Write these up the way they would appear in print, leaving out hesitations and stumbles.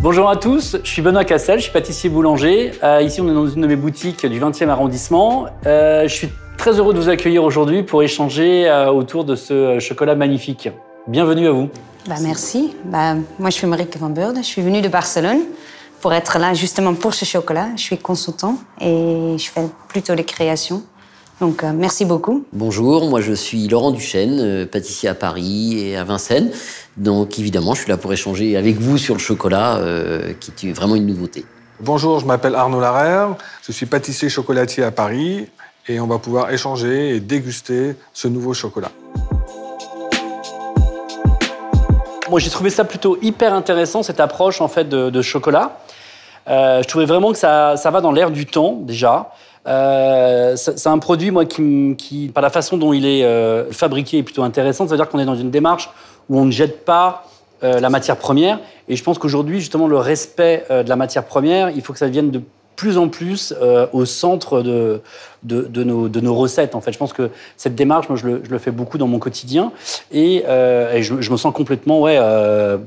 Bonjour à tous, je suis Benoît Cassel, je suis pâtissier boulanger. Ici, on est dans une de mes boutiques du 20e arrondissement. Je suis très heureux de vous accueillir aujourd'hui pour échanger autour de ce chocolat magnifique. Bienvenue à vous. Merci. Moi, je suis Marieke van Beurden. Je suis venue de Barcelone pour être là justement pour ce chocolat. Je suis consultant et je fais plutôt les créations. Donc, merci beaucoup. Bonjour, moi je suis Laurent Duchesne, pâtissier à Paris et à Vincennes. Donc évidemment, je suis là pour échanger avec vous sur le chocolat, qui est vraiment une nouveauté. Bonjour, je m'appelle Arnaud Larère, je suis pâtissier chocolatier à Paris et on va pouvoir échanger et déguster ce nouveau chocolat. Moi, j'ai trouvé ça plutôt hyper intéressant, cette approche en fait de chocolat. Je trouvais vraiment que ça va dans l'air du temps, déjà. C'est un produit, moi, qui, par la façon dont il est fabriqué, est plutôt intéressant. C'est-à-dire qu'on est dans une démarche où on ne jette pas la matière première. Et je pense qu'aujourd'hui, justement, le respect de la matière première, il faut que ça devienne de plus en plus au centre de nos recettes. En fait, je pense que cette démarche, moi, je le fais beaucoup dans mon quotidien. Et je me sens complètement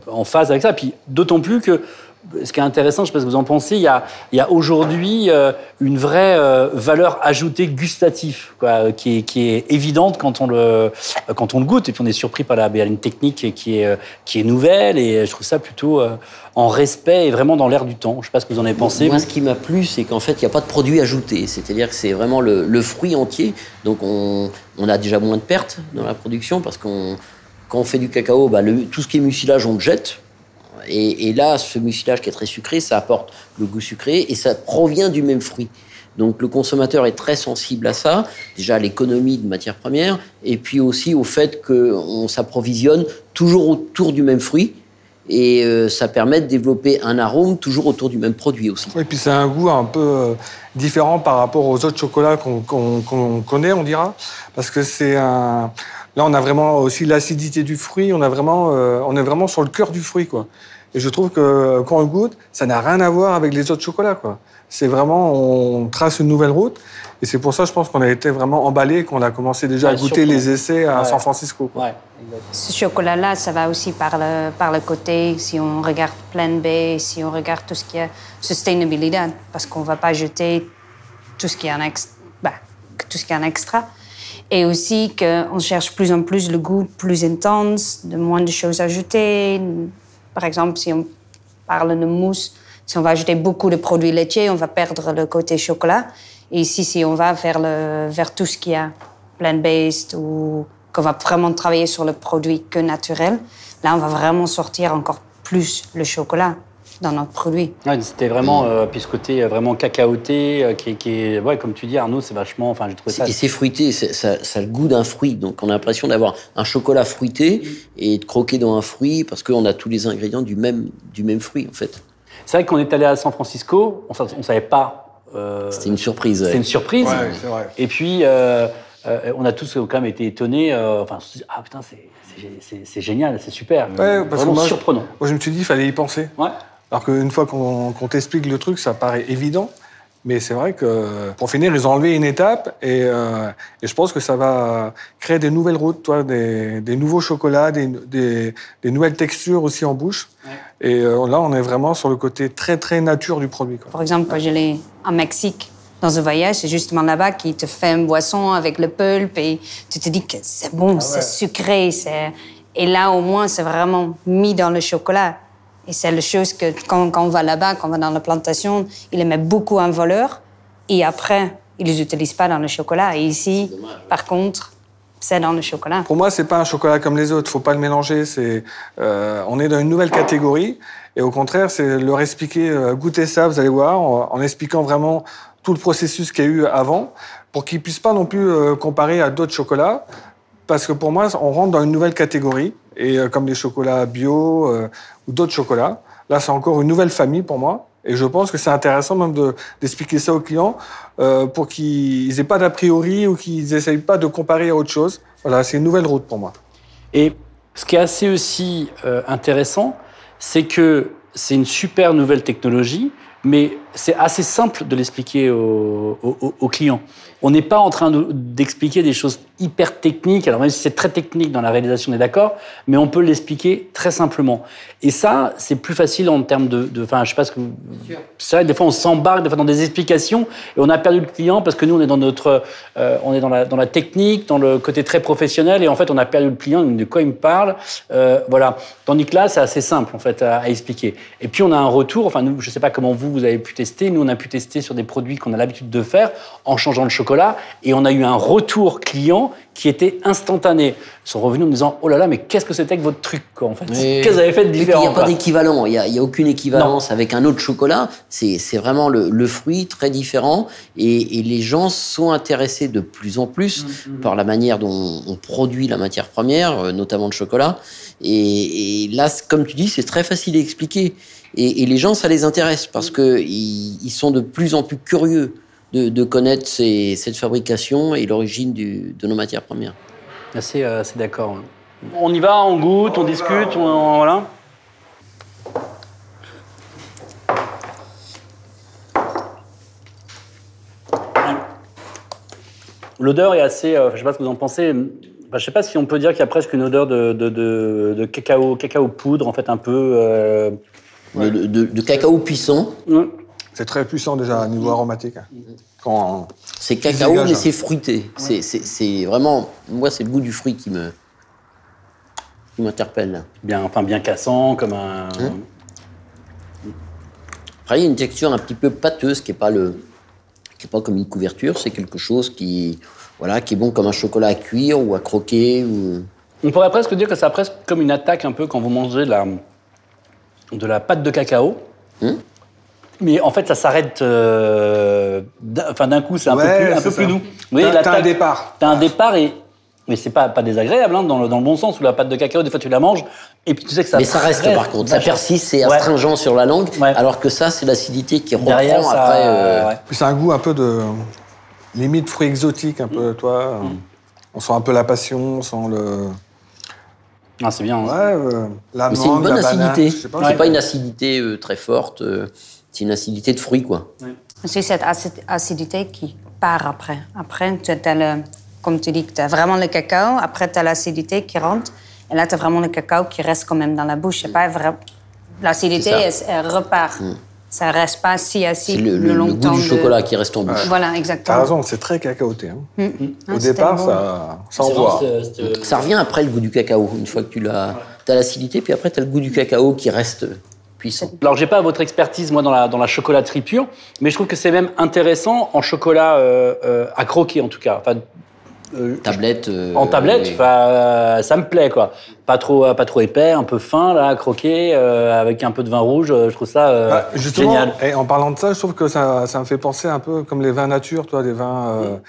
en phase avec ça. Puis d'autant plus que ce qui est intéressant, je ne sais pas ce que vous en pensez, il y a aujourd'hui une vraie valeur ajoutée gustative, quoi, qui est évidente quand on le goûte. Et puis on est surpris par une technique qui est nouvelle. Et je trouve ça plutôt en respect et vraiment dans l'air du temps. Je ne sais pas ce que vous en avez pensé. Moi, ce qui m'a plu, c'est qu'en fait, il n'y a pas de produit ajouté. C'est-à-dire que c'est vraiment le fruit entier. Donc on a déjà moins de pertes dans la production parce quand on fait du cacao, tout ce qui est mucilage, on le jette. Et là, ce mucilage qui est très sucré, ça apporte le goût sucré et ça provient du même fruit. Donc le consommateur est très sensible à ça, déjà à l'économie de matières premières, et puis aussi au fait qu'on s'approvisionne toujours autour du même fruit. Et ça permet de développer un arôme toujours autour du même produit aussi. Et puis c'est un goût un peu différent par rapport aux autres chocolats qu'on connaît, on dira. Parce que c'est un... Là, on a vraiment aussi l'acidité du fruit, on est vraiment sur le cœur du fruit, quoi. Et je trouve que quand on le goûte, ça n'a rien à voir avec les autres chocolats, quoi. C'est vraiment, on trace une nouvelle route. Et c'est pour ça, je pense qu'on a été vraiment emballés, qu'on a commencé déjà à goûter les essais à San Francisco, quoi. Ce chocolat-là, ça va aussi par le côté, si on regarde plant-based, si on regarde tout ce qui est sustainabilité, parce qu'on ne va pas jeter tout ce qui est en extra. Et aussi qu'on cherche plus en plus le goût plus intense, de moins de choses ajoutées. Par exemple, si on parle de mousse, si on va ajouter beaucoup de produits laitiers, on va perdre le côté chocolat. Et ici, si on va vers tout ce qui est plant-based ou qu'on va vraiment travailler sur le produit que naturel, là, on va vraiment sortir encore plus le chocolat dans notre produit. Ouais, c'était vraiment, puis ce côté vraiment cacaoté, qui est, ouais, comme tu dis, Arnaud, c'est vachement, enfin, j'ai trouvé ça... Et c'est fruité, ça a le goût d'un fruit, donc on a l'impression d'avoir un chocolat fruité et de croquer dans un fruit, parce qu'on a tous les ingrédients du même fruit, en fait. C'est vrai qu'on est allé à San Francisco, on ne savait pas... C'était une surprise. C'était une surprise. Ouais, c'est vrai. Et puis, on a tous quand même été étonnés, ah putain, c'est génial, c'est super, Ouais, parce vraiment que surprenant. Moi, je me suis dit, il fallait y penser. Ouais. Alors qu'une fois qu'on t'explique le truc, ça paraît évident. Mais c'est vrai que, pour finir, ils ont enlevé une étape et je pense que ça va créer des nouvelles routes, des nouveaux chocolats, des nouvelles textures aussi en bouche. Ouais. Et là, on est vraiment sur le côté très, très nature du produit, quoi. Par exemple, quand j'allais en Mexique, dans un voyage, c'est justement là-bas qu'ils te fait une boisson avec le pulpe et tu te dis que c'est bon, c'est sucré. Et là, au moins, c'est vraiment mis dans le chocolat. Et c'est la chose que, quand on va là-bas, quand on va dans la plantation, ils les mettent beaucoup en valeur. Et après, ils ne les utilisent pas dans le chocolat. Et ici, par contre, c'est dans le chocolat. Pour moi, ce n'est pas un chocolat comme les autres. Il ne faut pas le mélanger. On est dans une nouvelle catégorie. Et au contraire, c'est leur expliquer, goûtez ça, vous allez voir, en expliquant vraiment tout le processus qu'il y a eu avant, pour qu'ils ne puissent pas non plus comparer à d'autres chocolats. Parce que pour moi, on rentre dans une nouvelle catégorie. Et comme les chocolats bio ou d'autres chocolats, là, c'est encore une nouvelle famille pour moi. Et je pense que c'est intéressant même d'expliquer ça aux clients pour qu'ils n'aient pas d'a priori ou qu'ils n'essayent pas de comparer à autre chose. Voilà, c'est une nouvelle route pour moi. Et ce qui est assez aussi intéressant, c'est que c'est une super nouvelle technologie, mais c'est assez simple de l'expliquer aux clients. On n'est pas en train d'expliquer des choses hyper techniques. Alors même si c'est très technique dans la réalisation, on est d'accord, mais on peut l'expliquer très simplement. Et ça, c'est plus facile en termes enfin, je sais pas ce que vous... C'est vrai que des fois, on s'embarque dans des explications et on a perdu le client parce que nous, on est dans on est dans la technique, dans le côté très professionnel et en fait, on a perdu le client. De quoi il me parle, voilà. Tandis que là, c'est assez simple en fait à expliquer. Et puis, on a un retour. Enfin, nous, je sais pas comment vous avez pu tester. Nous, on a pu tester sur des produits qu'on a l'habitude de faire en changeant le chocolat. Et on a eu un retour client qui était instantané. Ils sont revenus en me disant « Oh là là, mais qu'est-ce que c'était que votre truc, quoi, en fait ?» Qu'est-ce que vous avez fait de différent? Il n'y a pas d'équivalent. Il n'y a aucune équivalence avec un autre chocolat. C'est vraiment le fruit très différent. Et les gens sont intéressés de plus en plus par la manière dont on produit la matière première, notamment le chocolat. Et là, comme tu dis, c'est très facile à expliquer. Et les gens, ça les intéresse parce qu'ils sont de plus en plus curieux de connaître cette fabrication et l'origine de nos matières premières. Assez d'accord. On y va, on goûte, on discute, voilà. L'odeur est assez... je ne sais pas ce que vous en pensez. Enfin, je ne sais pas si on peut dire qu'il y a presque une odeur de cacao poudre, en fait, un peu... De cacao puissant. C'est très puissant déjà au niveau aromatique. C'est cacao, mais c'est fruité. Ouais. C'est vraiment... Moi, c'est le goût du fruit qui m'interpelle. Bien cassant, comme un... Après, il y a une texture un petit peu pâteuse, qui n'est pas comme une couverture. C'est quelque chose qui est bon comme un chocolat à cuire ou à croquer. On pourrait presque dire que ça a presque comme une attaque un peu quand vous mangez de la pâte de cacao. Mais en fait, ça s'arrête. D'un coup, c'est un peu plus doux. T'as un départ. T'as un départ mais c'est pas désagréable dans le bon sens où la pâte de cacao, des fois tu la manges et puis tu sais que ça. Mais ça reste par contre, ça persiste, c'est astringent sur la langue, alors que ça, c'est l'acidité qui reprend après. Puis c'est un goût un peu de limite fruit exotique, un peu, toi. On sent un peu la passion, on sent le. Ah, c'est bien. Mais c'est une bonne acidité. C'est pas une acidité très forte. C'est une acidité de fruits, quoi. C'est cette acidité qui part après. Après, tu as comme tu dis, tu as vraiment le cacao. Après, tu as l'acidité qui rentre. Et là, tu as vraiment le cacao qui reste quand même dans la bouche. C'est pas vrai. L'acidité, elle repart. Ça ne reste pas si acide le longtemps. Le goût du chocolat qui reste en bouche. Voilà, exactement. T'as raison, c'est très cacaoté. Au départ, ça envoie. Ça revient après le goût du cacao. Une fois que tu as l'acidité, puis après, tu as le goût du cacao qui reste puissant. Alors, j'ai pas votre expertise, moi, dans la chocolaterie pure, mais je trouve que c'est même intéressant en chocolat à croquer, en tout cas. Enfin, tablette. En tablette, ça me plaît, quoi. Pas trop épais, un peu fin, là, à croquer, avec un peu de vin rouge. Je trouve ça génial. Et en parlant de ça, je trouve que ça me fait penser un peu comme les vins nature, toi, des vins.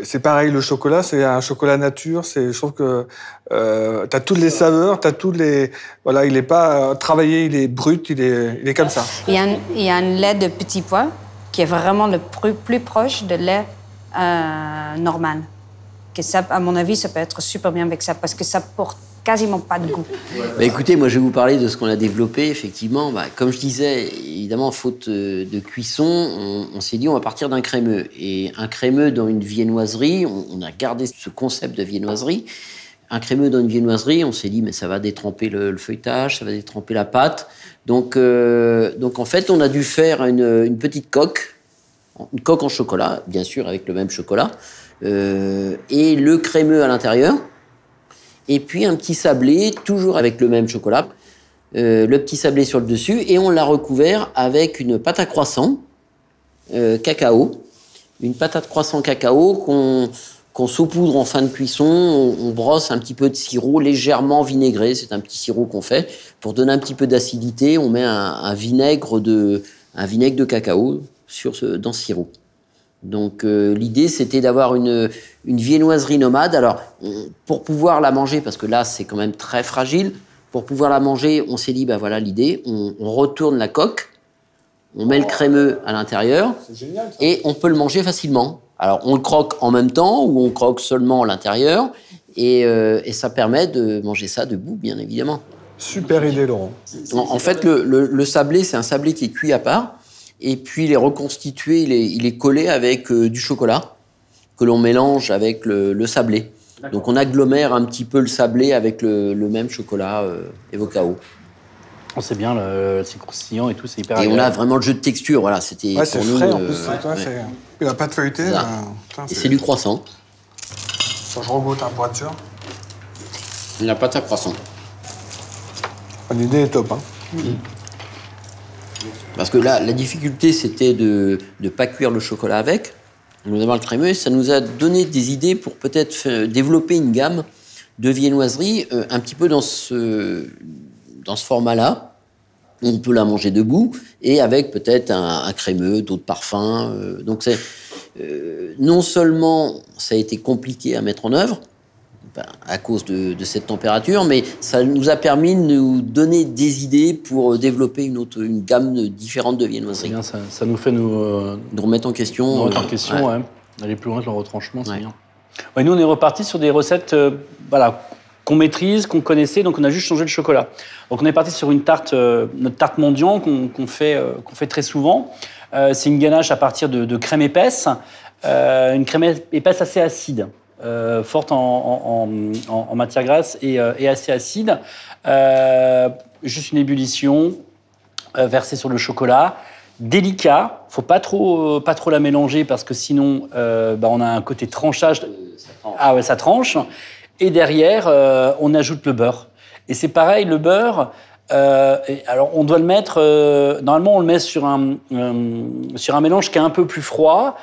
C'est pareil, le chocolat, c'est un chocolat nature. Je trouve que t'as toutes les saveurs, t'as tous les. Voilà, il est pas travaillé, il est brut, il est comme ça. Il y a un lait de petit pois qui est vraiment le plus proche de lait normal. Que ça, à mon avis, ça peut être super bien avec ça, parce que ça porte quasiment pas de goût. Écoutez, moi, je vais vous parler de ce qu'on a développé, effectivement. Comme je disais, évidemment, faute de cuisson, on s'est dit, on va partir d'un crémeux. Et un crémeux dans une viennoiserie, on a gardé ce concept de viennoiserie. Un crémeux dans une viennoiserie, on s'est dit, mais ça va détremper le feuilletage, ça va détremper la pâte. Donc en fait, on a dû faire une petite coque, une coque en chocolat, bien sûr, avec le même chocolat, et le crémeux à l'intérieur, et puis un petit sablé, toujours avec le même chocolat, le petit sablé sur le dessus, et on l'a recouvert avec une pâte à croissant cacao, une pâte à croissant cacao qu'on saupoudre en fin de cuisson, on brosse un petit peu de sirop légèrement vinaigré, c'est un petit sirop qu'on fait, pour donner un petit peu d'acidité, on met un vinaigre de cacao dans ce sirop. Donc l'idée, c'était d'avoir une viennoiserie nomade. Alors, pour pouvoir la manger, parce que là, c'est quand même très fragile, pour pouvoir la manger, on s'est dit, voilà l'idée, on retourne la coque, on met le crémeux à l'intérieur, et on peut le manger facilement. Alors, on le croque en même temps, ou on croque seulement à l'intérieur, et ça permet de manger ça debout, bien évidemment. Super idée, Laurent. En fait, le sablé, c'est un sablé qui est cuit à part, et puis il est reconstitué, il est collé avec du chocolat que l'on mélange avec le sablé. Donc on agglomère un petit peu le sablé avec le même chocolat Evocao. Oh, c'est bien, c'est croustillant et tout, c'est hyper Et agréable. on a vraiment le jeu de texture, voilà, c'était Ouais, c'est pour nous, frais en plus. ouais. La pâte feuilletée. Ça. Putain, Et c'est du croissant. Je regoute un pour être sûr. La pâte à croissant. L'idée est top. Hein. Parce que là, la difficulté, c'était de ne pas cuire le chocolat avec. Nous avons le crémeux, ça nous a donné des idées pour peut-être développer une gamme de viennoiserie un petit peu dans ce format-là. On peut la manger debout et avec peut-être un crémeux, d'autres parfums. Donc non seulement ça a été compliqué à mettre en œuvre, à cause de cette température, mais ça nous a permis de nous donner des idées pour développer une gamme différente de viennoiseries. C'est bien, ça nous fait nous De remettre en question. ouais. Aller plus loin que le retranchement, c'est bien. Ouais, nous, on est reparti sur des recettes qu'on maîtrise, qu'on connaissait, donc on a juste changé le chocolat. Donc on est parti sur une tarte, notre tarte mendiant qu'on fait très souvent. C'est une ganache à partir de crème épaisse, une crème épaisse assez acide. Forte en matière grasse et assez acide. Juste une ébullition versée sur le chocolat. Délicat, faut pas trop la mélanger parce que sinon on a un côté tranchage. Ah ouais, ça tranche. Et derrière, on ajoute le beurre. Et c'est pareil, le beurre. Alors on doit le mettre. Normalement, on le met sur un mélange qui est un peu plus froid.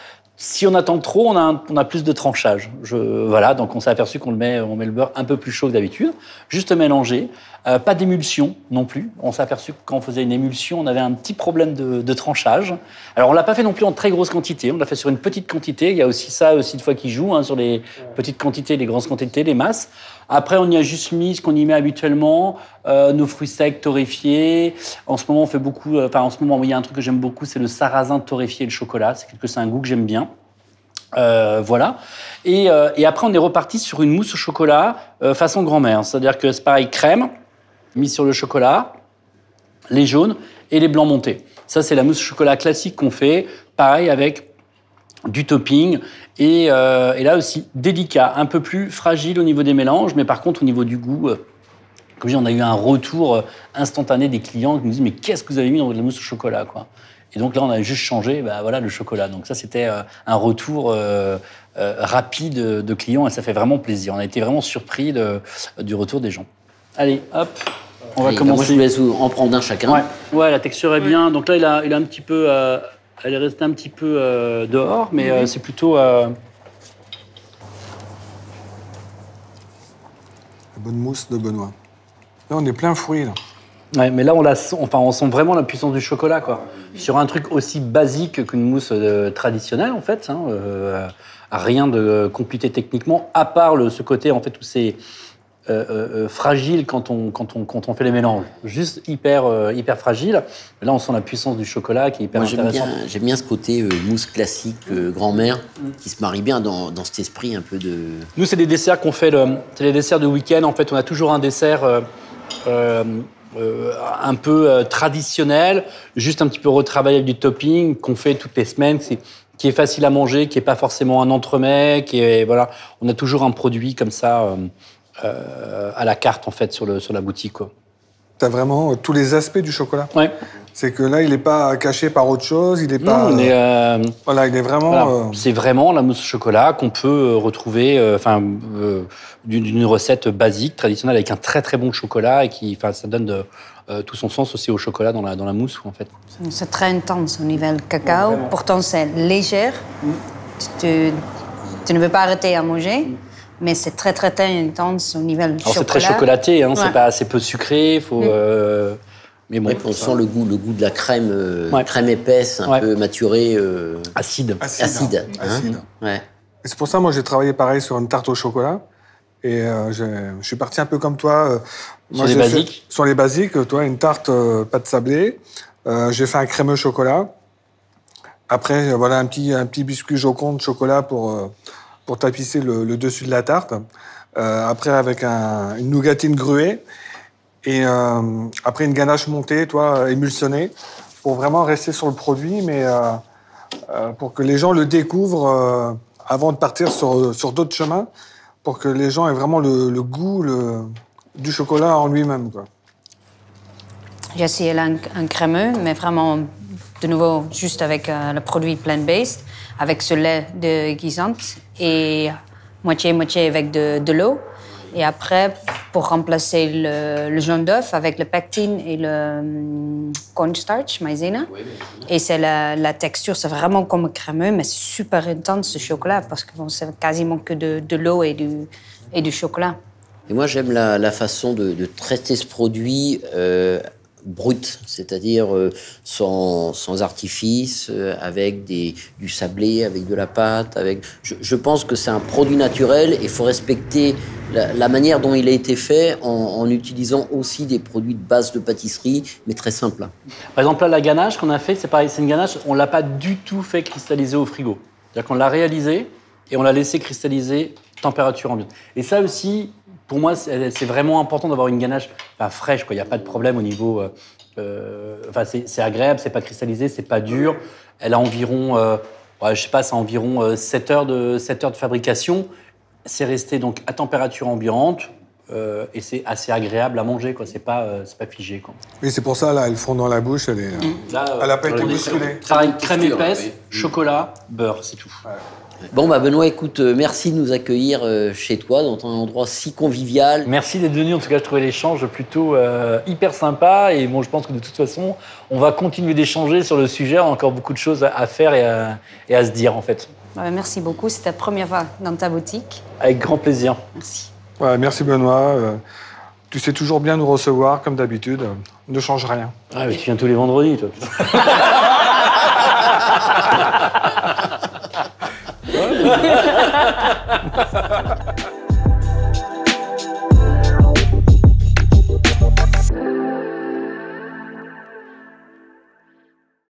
Si on attend trop, on a plus de tranchage. Voilà, donc on s'est aperçu on met le beurre un peu plus chaud que d'habitude. Juste mélanger. Pas d'émulsion non plus. On s'est aperçu que quand on faisait une émulsion, on avait un petit problème de tranchage. Alors on l'a pas fait non plus en très grosse quantité. On l'a fait sur une petite quantité. Il y a aussi ça de fois qui joue sur les petites quantités, les grosses quantités, les masses. Après, on y a juste mis ce qu'on y met habituellement, nos fruits secs torréfiés. En ce moment, on fait beaucoup. En ce moment, il y a un truc que j'aime beaucoup, c'est le sarrasin torréfié et le chocolat. C'est un goût que j'aime bien. Voilà. Et après, on est reparti sur une mousse au chocolat façon grand-mère. C'est-à-dire que c'est pareil, crème mise sur le chocolat, les jaunes et les blancs montés. Ça, c'est la mousse au chocolat classique qu'on fait. Pareil avec du topping. Et là aussi, délicat, un peu plus fragile au niveau des mélanges, mais par contre, au niveau du goût, comme je dis, on a eu un retour instantané des clients qui nous disent « Mais qu'est-ce que vous avez mis dans de la mousse au chocolat ?» quoi. Et donc là, on a juste changé le chocolat. Donc ça, c'était un retour rapide de clients et ça fait vraiment plaisir. On a été vraiment surpris du retour des gens. Allez, hop, on va commencer. Moi, je vous laisse en prendre un chacun. Ouais, la texture est bien. Donc là, il a un petit peu... elle est restée un petit peu dehors, mais c'est plutôt... La bonne mousse de Benoît. Là, on est plein fruits, là. Ouais, mais là, on sent vraiment la puissance du chocolat, quoi. Sur un truc aussi basique qu'une mousse traditionnelle, en fait. Rien de compliqué techniquement, à part ce côté, en fait, où c'est fragile quand on fait les mélanges. Juste hyper fragile. Mais là, on sent la puissance du chocolat qui est hyper intéressante. J'aime bien ce côté mousse classique, grand-mère, qui se marie bien dans cet esprit un peu de... Nous, c'est des desserts qu'on fait, c'est les desserts de week-end. En fait, on a toujours un dessert... un peu traditionnel, juste un petit peu retravaillé avec du topping qu'on fait toutes les semaines, qui est facile à manger, qui n'est pas forcément un entremets, voilà. On a toujours un produit comme ça à la carte en fait sur la boutique, quoi. T'as vraiment tous les aspects du chocolat. Ouais. C'est que là, il n'est pas caché par autre chose, il n'est pas... Voilà, il est vraiment... Voilà. C'est vraiment la mousse au chocolat qu'on peut retrouver d'une recette basique, traditionnelle, avec un très très bon chocolat et ça donne tout son sens aussi au chocolat dans la mousse, en fait. C'est très intense au niveau cacao. Pourtant, c'est léger. Tu ne veux pas arrêter à manger. Mais c'est très, très, très intense au niveau du chocolat. C'est très chocolaté, c'est pas assez peu sucré. Mais bon, on sent le goût de la crème, crème épaisse, un peu maturée. Acide. Ouais. Et c'est pour ça, moi, j'ai travaillé pareil sur une tarte au chocolat. Et je suis parti un peu comme toi. Sur les basiques. Sur les basiques, toi, une tarte pâte sablée. J'ai fait un crémeux chocolat. Après, voilà, un petit biscuit Joconde de chocolat pour tapisser le dessus de la tarte. Après, avec une nougatine gruée. Et après, une ganache montée, émulsionnée. pour vraiment rester sur le produit, mais pour que les gens le découvrent avant de partir sur d'autres chemins, pour que les gens aient vraiment le goût du chocolat en lui-même, quoi. J'ai essayé un crémeux, mais vraiment, de nouveau, juste avec le produit plant-based, avec ce lait de guisante et moitié-moitié avec de l'eau. Et après, pour remplacer le jaune d'œuf avec le pectine et le cornstarch, maïzena. Et c'est la texture, c'est vraiment comme crémeux, mais c'est super intense, ce chocolat, parce que bon, c'est quasiment que de l'eau et du chocolat. Et moi, j'aime la façon de traiter ce produit brut, c'est-à-dire sans artifice, avec du sablé, avec de la pâte. Je pense que c'est un produit naturel et il faut respecter la manière dont il a été fait en utilisant aussi des produits de base de pâtisserie, mais très simples. Par exemple, là, la ganache qu'on a fait, c'est pareil, c'est une ganache, on ne l'a pas du tout fait cristalliser au frigo. C'est-à-dire qu'on l'a réalisé et on l'a laissé cristalliser température ambiante. Et ça aussi, pour moi, c'est vraiment important d'avoir une ganache fraîche, quoi. Il n'y a pas de problème au niveau... c'est agréable, c'est pas cristallisé, c'est pas dur. Elle a environ, je sais pas, c'est environ 7 heures de fabrication. C'est resté donc à température ambiante et c'est assez agréable à manger, quoi. C'est pas figé, quoi. Et c'est pour ça, là, elles font dans la bouche, elle a pas été bousculée. Pareil, crème épaisse, chocolat, beurre, c'est tout. Ouais. Bon, Benoît, écoute, merci de nous accueillir chez toi, dans un endroit si convivial. Merci d'être venu. En tout cas, je trouvais l'échange plutôt hyper sympa. Et bon, je pense que de toute façon, on va continuer d'échanger sur le sujet. On a encore beaucoup de choses à faire et à se dire, en fait. Merci beaucoup. C'était la première fois dans ta boutique. Avec grand plaisir. Merci. Ouais, merci, Benoît. Tu sais toujours bien nous recevoir, comme d'habitude. Ne change rien. Ah, mais tu viens tous les vendredis, toi. Ouais.